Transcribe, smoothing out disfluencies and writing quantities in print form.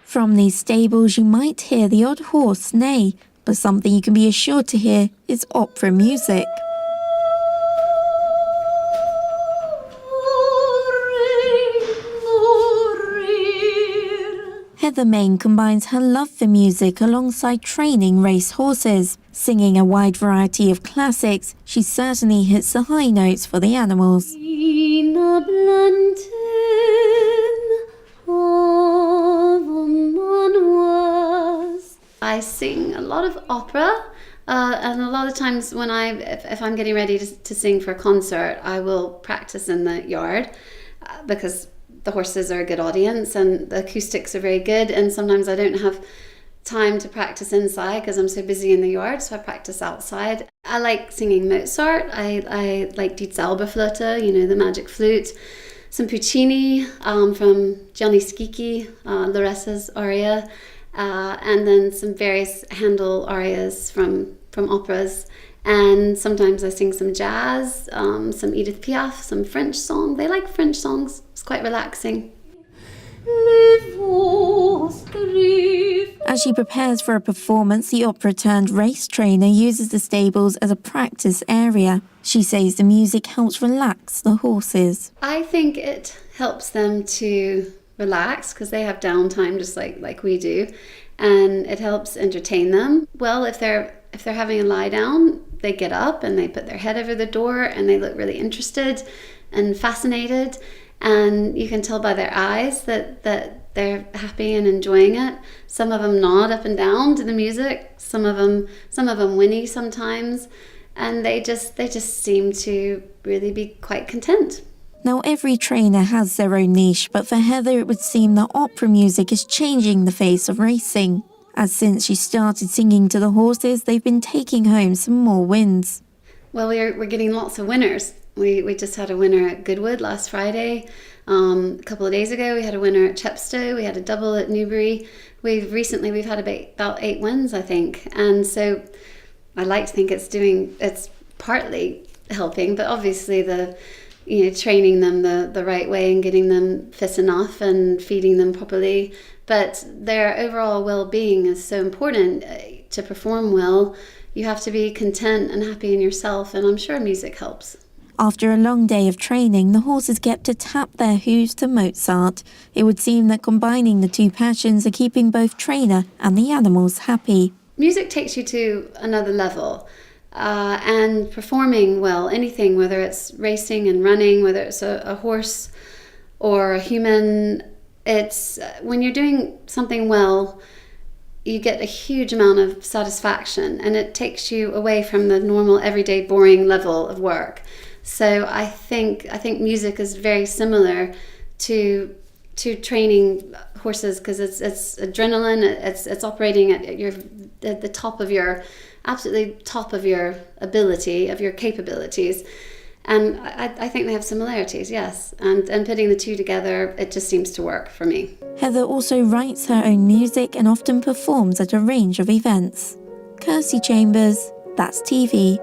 From these stables you might hear the odd horse neigh, but something you can be assured to hear is opera music. Heather Main combines her love for music alongside training race horses. Singing a wide variety of classics, she certainly hits the high notes for the animals. I sing a lot of opera, and a lot of times when if I'm getting ready to sing for a concert, I will practice in the yard because the horses are a good audience and the acoustics are very good, and sometimes I don't have time to practice inside because I'm so busy in the yard, so I practice outside. I like singing Mozart. I like Die Zauberflöte, the magic flute, some Puccini from Gianni Schicchi, Loresa's aria, and then some various Handel arias from operas. And sometimes I sing some jazz, some Edith Piaf, some French song. They like French songs. It's quite relaxing. As she prepares for a performance, the opera-turned-race trainer uses the stables as a practice area. She says the music helps relax the horses. I think it helps them to relax because they have downtime just like we do, and it helps entertain them. Well, if they're having a lie down, they get up and they put their head over the door and they look really interested and fascinated, and you can tell by their eyes that they're happy and enjoying it. Some of them nod up and down to the music, some of them whinny sometimes, and they just seem to really be quite content. Now, every trainer has their own niche, but for Heather it would seem that opera music is changing the face of racing, as since she started singing to the horses, they've been taking home some more wins. Well, we're getting lots of winners. We just had a winner at Goodwood last Friday. A couple of days ago, we had a winner at Chepstow. We had a double at Newbury. We've had about 8 wins, I think. And so I like to think it's partly helping, but obviously training them the right way and getting them fit enough and feeding them properly. But their overall well-being is so important. To perform well, you have to be content and happy in yourself, and I'm sure music helps. After a long day of training, the horses get to tap their hooves to Mozart. It would seem that combining the two passions are keeping both trainer and the animals happy. Music takes you to another level. And performing well, anything, whether it's racing and running, whether it's a horse or a human, it's when you're doing something well, you get a huge amount of satisfaction, and it takes you away from the normal, everyday, boring level of work. So I think music is very similar to training horses because it's adrenaline. It's operating at the top of your absolutely top of your ability, of your capabilities. And I think they have similarities, yes. And putting the two together, it just seems to work for me. Heather also writes her own music and often performs at a range of events. Kirstie Chambers, That's TV.